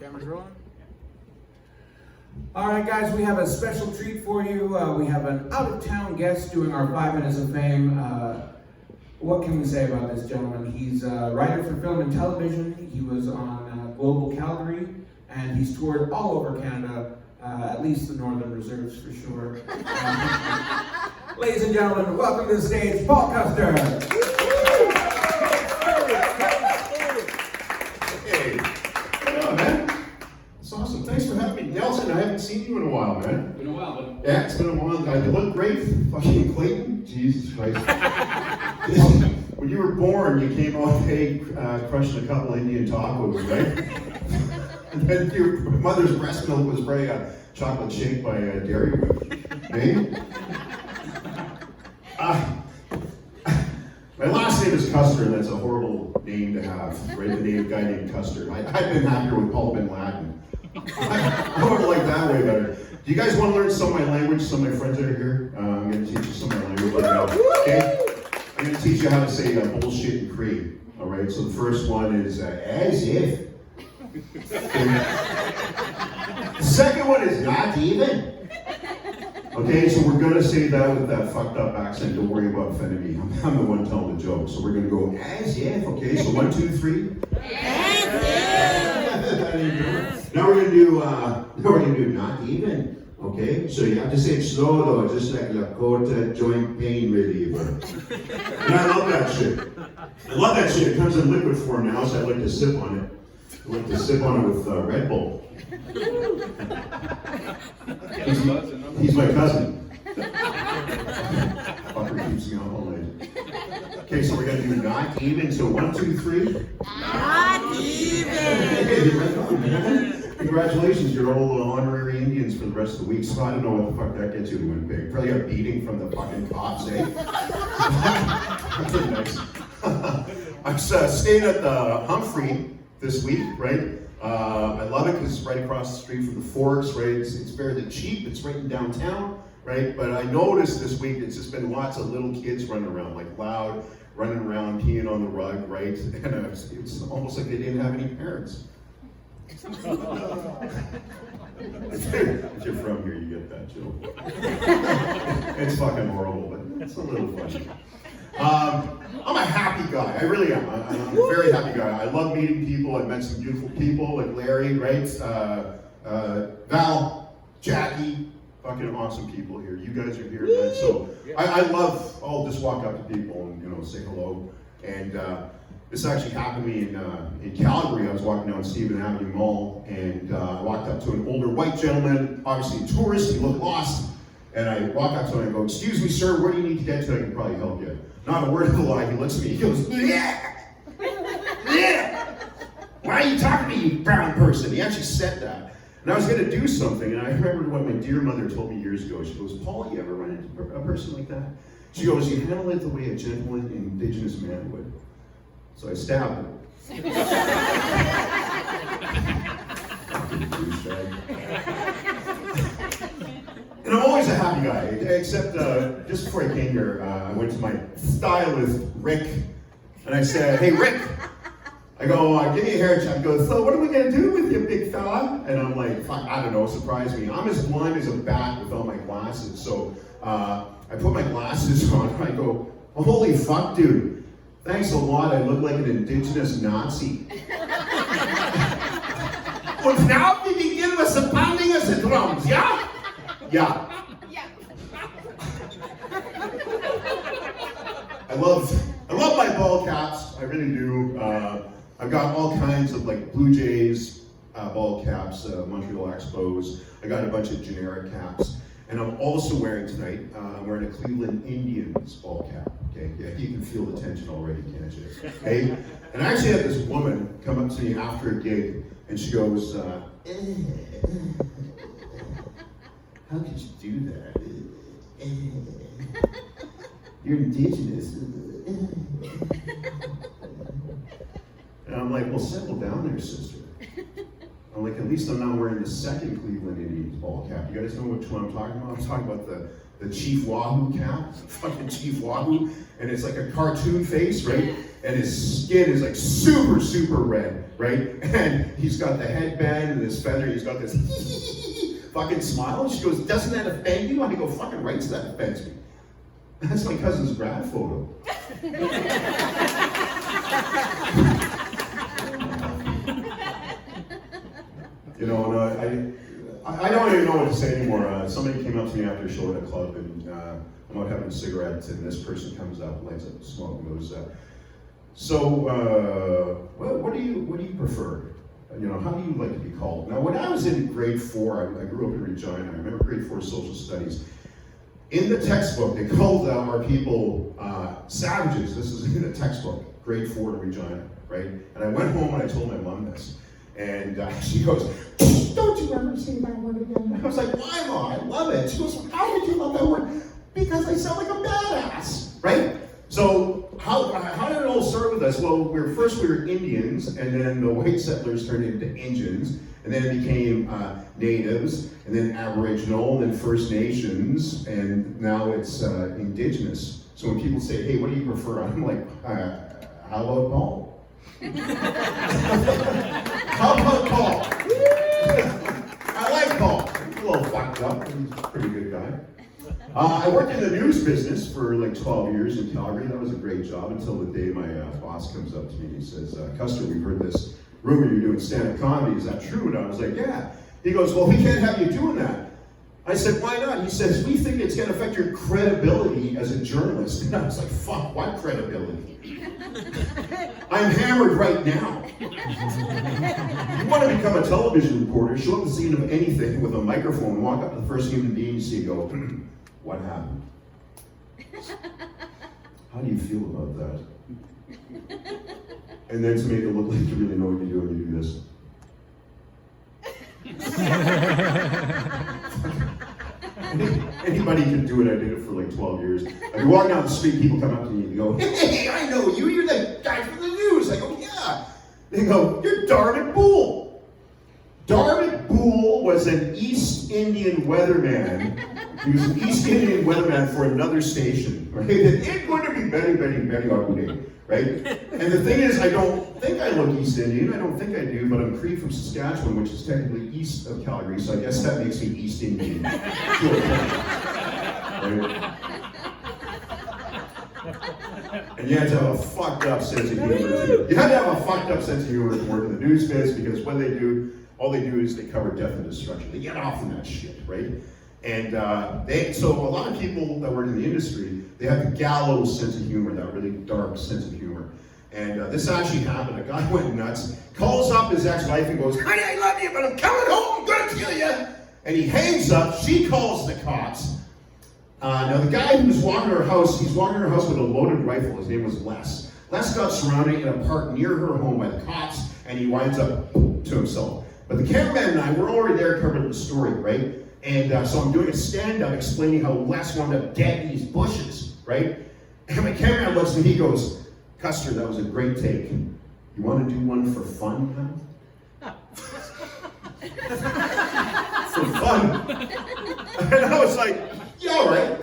Camera's rolling. All right, guys, we have a special treat for you. We have an out-of-town guest doing our 5 Minutes of Fame. What can we say about this gentleman? He's a writer for film and television. He was on Global Calgary, and he's toured all over Canada, at least the Northern Reserves for sure. Ladies and gentlemen, welcome to the stage, Paul Custer. Hey, hello, man. It's awesome. Thanks for having me. Nelson, I haven't seen you in a while, man. Been a while, but Yeah, it's been a while. You look great. Fucking Clayton. Jesus Christ. When you were born, you came off crushing a couple Indian tacos, right? And then your mother's breast milk was probably a chocolate shake by Dairy Queen. Hey? My last name is Custer, and that's a horrible name to have, right? The name of a guy named Custer. I've been happier with Paul Bin Laden. I would like that way better. Do you guys want to learn some of my language? Some of my friends are here. I'm going to teach you some of my language right now. Okay? I'm going to teach you how to say bullshit and cream. All right? So the first one is as if. The second one is not even. Okay, so we're going to say that with that fucked up accent. Don't worry about offending me. I'm the one telling the joke. So we're going to go as if. Okay, so 1, 2, 3. Now we're gonna do not even, okay? So you have to say it slow though, just like Lakota joint pain reliever. And I love that shit. I love that shit. It comes in liquid form now, so I like to sip on it. I like to sip on it with Red Bull. He's my cousin. Fucker keeps me up all night. Okay, so we're gonna do not even. So 1, 2, 3. Not even. Hey, right on, man. Congratulations, you're all honorary Indians for the rest of the week. So I don't know what the fuck that gets you to Winnipeg. Probably got a beating from the fucking cops, eh? That's nice. I'm staying at the Humphrey this week, right? I love it because it's right across the street from the Forks, right? It's fairly cheap. It's right in downtown, right? But I noticed this week it's just been lots of little kids running around, like loud, running around, peeing on the rug, right? And it's almost like they didn't have any parents. If you're from here, you get that joke. It's fucking horrible, but it's a little funny. I'm a happy guy. I really am. I'm a very happy guy. I love meeting people. I've met some beautiful people like Larry, right? Val, Jackie, fucking awesome people here. You guys are here, man. So I love. I'll just walk up to people and say hello. And this actually happened to me in Calgary. I was walking down Stephen Avenue Mall, and I walked up to an older white gentleman, obviously a tourist. He looked lost. And I walk up to him and I go, "Excuse me, sir, where do you need to get to? I can probably help you." Not a word of a lie. He looks at me. He goes, "Yeah, yeah. Why are you talking to me, you brown person?" He actually said that. And I was going to do something, and I remembered what my dear mother told me years ago. She goes, "Paul, you ever run into a person like that?" She goes, "You handle it the way a gentleman, indigenous man would." So I stabbed him. Fucking douchebag. And I'm always a happy guy, except just before I came here, I went to my stylist, Rick, and I said, "Hey, Rick," I go, "Give me a haircut." He goes, "So what are we going to do with you, big fella?" And I'm like, fuck, I don't know, surprise me. I'm as blind as a bat without my glasses. So I put my glasses on, and I go, "Oh, holy fuck, dude. Thanks a lot, I look like an indigenous Nazi." Und now we begin with the pounding of the drums, yeah? Yeah. I love my ball caps. I really do. I've got all kinds of like Blue Jays ball caps, Montreal Expos. I got a bunch of generic caps, and I'm also wearing tonight. I'm wearing a Cleveland Indians ball cap. Okay, yeah, you can feel the tension already, can't you? Okay, and I actually had this woman come up to me after a gig, and she goes, "How could you do that? You're indigenous." And I'm like, "Well, settle down there, sister." I'm like, "At least I'm not wearing the second Cleveland Indians ball cap." You guys know which one I'm talking about? I'm talking about the Chief Wahoo cap, fucking Chief Wahoo, and it's like a cartoon face, right? And his skin is like super, super red. right? And he's got the headband and this feather, he's got this fucking smile. And she goes, doesn't that offend you? And I go, fucking rights, that offends me. That's my cousin's grad photo. You know, and I don't even know what to say anymore. Somebody came up to me after a show at a club, and I'm out having a cigarette, and this person comes up, lights up the smoke, and goes, what do you prefer? You know, how do you like to be called? Now, when I was in grade 4, I grew up in Regina. I remember grade 4 social studies. In the textbook, they called our people savages. This is in the textbook, grade 4 in Regina, right? And I went home and I told my mom this. And she goes, don't you ever say that word again. I was like, why, Mom? I love it. She goes, how did you love that word? Because I sound like a badass, right? So how did it all start with us? Well, first we were Indians, and then the white settlers turned into Indians, and then it became natives, and then Aboriginal, and then First Nations, and now it's Indigenous. So when people say, hey, what do you prefer? I'm like, how about Paul? How about Paul? I like Paul. He's a little fucked up, but he's a pretty good guy. I worked in the news business for like 12 years in Calgary. That was a great job until the day my boss comes up to me and he says, Custer, we've heard this rumor you're doing stand-up comedy. Is that true? And I was like, yeah. He goes, well, we can't have you doing that. I said, why not? He says, we think it's going to affect your credibility as a journalist. And I was like, fuck, what credibility? I'm hammered right now. You want to become a television reporter, show up the scene of anything with a microphone, walk up to the first human being you see and go, what happened? How do you feel about that? And then to make it look like you really know what you're doing, you do this. Anybody can do it. I did it for like 12 years. I could walk down the street, people come up to me and go, hey, I know you, you're the guy from the news. I go, yeah. They go, you're Darmit Boole. Darmit Boole was an East Indian weatherman. He was an East Indian weatherman for another station, right? And it's going to be very, very, very ugly, right? And the thing is, I don't think I look East Indian. I don't think I do, but I'm Cree from Saskatchewan, which is technically east of Calgary, so I guess that makes me East Indian. Sure. Right? And you have to have a fucked up sense of humor too. You have to have a fucked up sense of humor to work in the news biz, because when they do, all they do is they cover death and destruction. They get off on that shit, right? And so a lot of people that work in the industry, they have the gallows sense of humor, that really dark sense of humor. And this actually happened. A guy went nuts, calls up his ex-wife and goes, honey, I love you, but I'm coming home, I'm gonna kill you. And he hangs up, she calls the cops. Now the guy who's walking to her house, he's walking to her house with a loaded rifle. His name was Les. Les got surrounded in a park near her home by the cops, and he winds up to himself. But the cameraman and I, we're already there covering the story, right? And so I'm doing a stand-up explaining how Les wound up dead in these bushes, right? And my cameraman looks at me, he goes, Custer, that was a great take. You want to do one for fun now? For fun? And I was like, yeah, all right.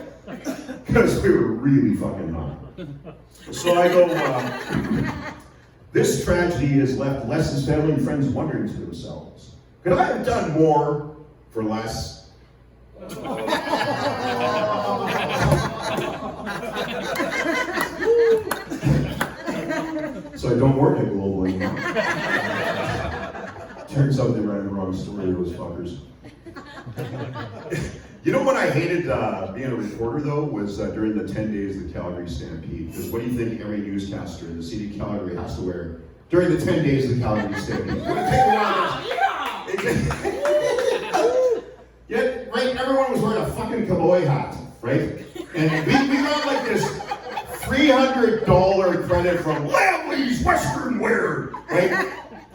Because we were really fucking hot. So I go, this tragedy has left Les's family and friends wondering to themselves, could I have done more for Les? So I don't work at Global anymore. Turns out they ran the wrong story, those fuckers. You know what I hated being a reporter though was during the 10 days of the Calgary Stampede. Because what do you think every newscaster in the city of Calgary has to wear during the 10 days of the Calgary Stampede? It would take a while. Yeah, right, everyone was wearing a fucking cowboy hat, right? And we got like this $300 credit from Lamley's Western Wear, right?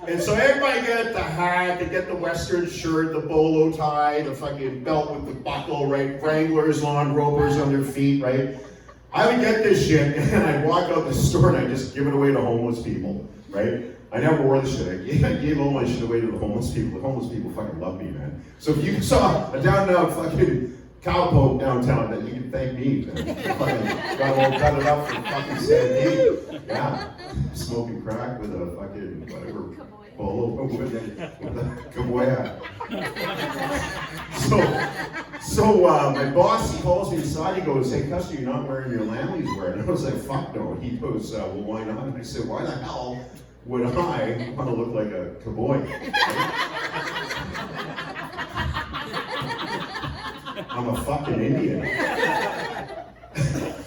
And so everybody got the hat, they get the Western shirt, the bolo tie, the fucking belt with the buckle, right? Wranglers on, ropers on their feet, right? I would get this shit and I'd walk out the store and I'd just give it away to homeless people, right? I never wore the shit. I gave all my shit away to the homeless people. The homeless people fucking love me, man. So if you saw a down and out fucking cowpoke downtown, then you can thank me, man. Fucking got all cut it up for fucking Stampede. Yeah. Smoking crack with a fucking whatever. polo with the cowboy hat. So my boss, he calls me aside, he goes, hey Custer, you're not wearing your Lamley's wear. And I was like, fuck no. He goes, well, why not? And I said, why the hell would I want to look like a cowboy? I'm a fucking Indian.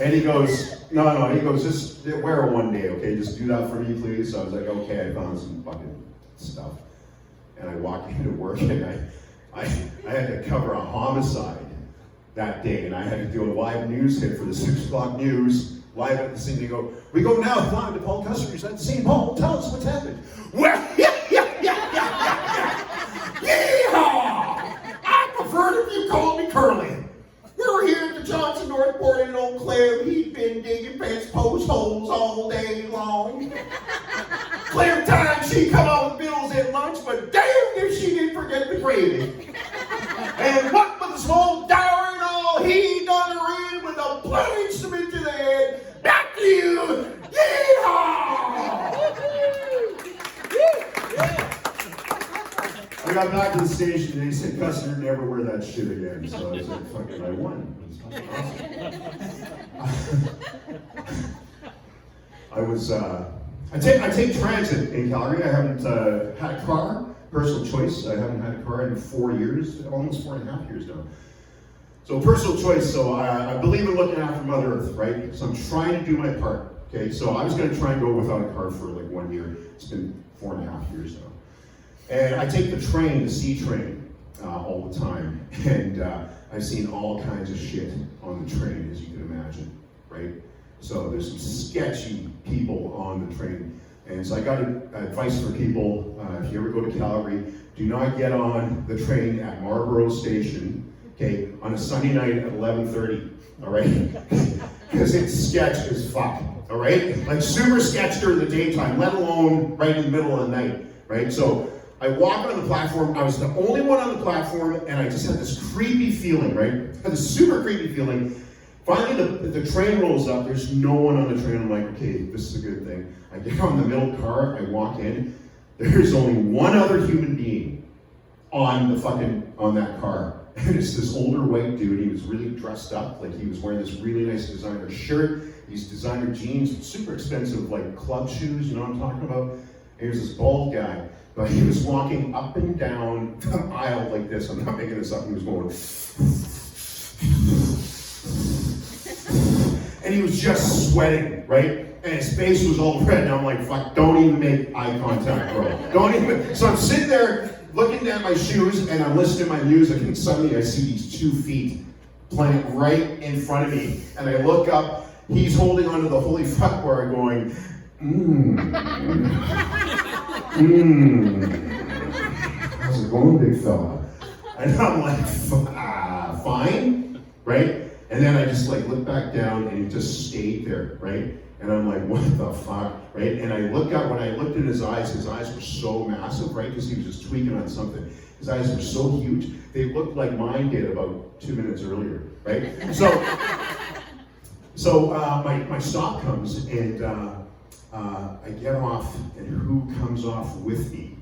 And he goes, no, he goes, just wear it one day, okay? Just do that for me, please. So I was like, okay, I found some fucking stuff. And I walked into work and I had to cover a homicide that day, and I had to do a live news hit for the 6 o'clock news, live at the scene. They go, we go now live to Paul Custer. He's at the scene. Paul, tell us what's happened. Well, Yeehaw! I prefer if you call me Curly. We were here at the Johnson Northport in Eau Claire. He'd been digging fence post holes all day long. Claire time she come out with bills at lunch, but damn if she didn't forget the gravy. And what with the small dower and all, he done her in with a blood instrument to the head. Back to you! Yeehaw! I got back to the station and they said, Custer, never wear that shit again. So I was like, fucking, I won. It was fucking awesome. I take transit in Calgary. I haven't had a car, personal choice. I haven't had a car in 4 years, almost 4.5 years now. So personal choice, so I believe in looking after Mother Earth, right? So I'm trying to do my part, okay? So I was gonna try and go without a car for like 1 year. It's been 4.5 years now. And I take the train, the C train, all the time. And I've seen all kinds of shit on the train, as you can imagine, right? So there's some sketchy people on the train. And so I got advice for people, if you ever go to Calgary, do not get on the train at Marlborough Station, okay, on a Sunday night at 11:30, all right? Because it's sketch as fuck, all right? Like super sketch during the daytime, let alone right in the middle of the night, right? So I walked on the platform, I was the only one on the platform, and I just had this creepy feeling, right? I had this super creepy feeling. Finally, the train rolls up, there's no one on the train. I'm like, okay, this is a good thing. I get on the middle car, I walk in, there's only one other human being on that car. And it's this older white dude. He was really dressed up, like he was wearing this really nice designer shirt, these designer jeans, super expensive like club shoes, you know what I'm talking about? And here's this bald guy, but he was walking up and down the aisle like this. I'm not making this up, he was going, and he was just sweating, right? And his face was all red, and I'm like, fuck, don't even make eye contact, bro. Don't even. So I'm sitting there looking at my shoes, and I'm listening to my music, and suddenly I see these 2 feet planted right in front of me. And I look up, he's holding onto the holy fuck bar going, how's it going, big fella? And I'm like, fine, right? And then I just like look back down and he just stayed there, right? And I'm like, what the fuck, right? And I look up, when I looked in his eyes were so massive, right? Because he was just tweaking on something. His eyes were so huge, they looked like mine did about 2 minutes earlier, right? So my stop comes and I get off, and who comes off with me?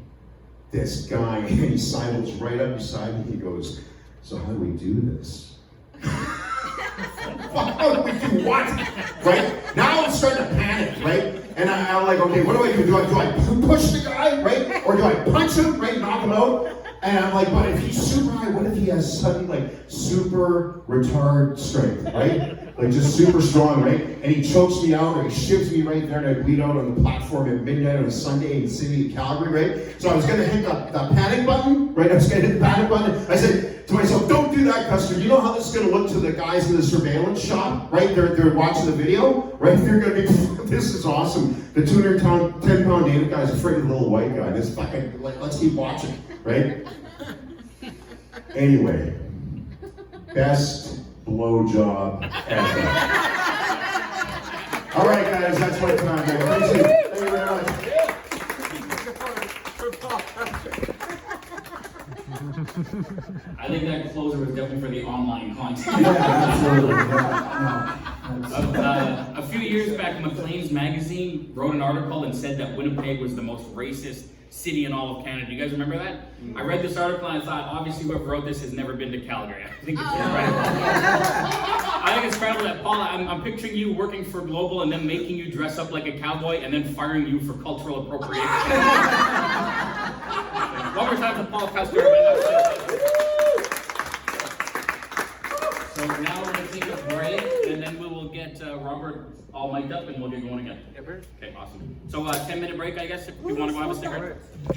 This guy, and he sidles right up beside me. He goes, so how do we do this? How do we do what? Right? Now I'm starting to panic, right? And I'm like, okay, what do I do? Do I push the guy, right? Or do I punch him, right? Knock him out? And I'm like, but if he's super high, what if he has sudden, like, super retard strength, right? Like, just super strong, right? And he chokes me out, or he shivs me right there, and I bleed out on the platform at midnight on a Sunday in the city of Calgary, right? So I was going to hit the panic button, right? I was going to hit the panic button. I said to myself, don't do that, Custer. You know how this is going to look to the guys in the surveillance shop, right? They're watching the video, right? They're going to be, this is awesome. The 210-pound David guy's afraid of the little white guy. This fucking, like, let's keep watching, right? Anyway, best blowjob ever. All right, guys, that's my time. Thank you. Thank you very much. I think that closer was definitely for the online content. Yeah, absolutely. Yeah, A few years back, Maclean's magazine wrote an article and said that Winnipeg was the most racist city in all of Canada. Do you guys remember that? I read this article and I thought, obviously whoever wrote this has never been to Calgary. I think it's incredible. I think it's incredible that, Paula, I'm picturing you working for Global and then making you dress up like a cowboy and then firing you for cultural appropriation. One more time for Paul Castor. So now we're going to take a break, and then we will get Robert all mic'd up, and we'll get going again. Okay, awesome. So 10-minute break, I guess, if you want to go have a cigarette.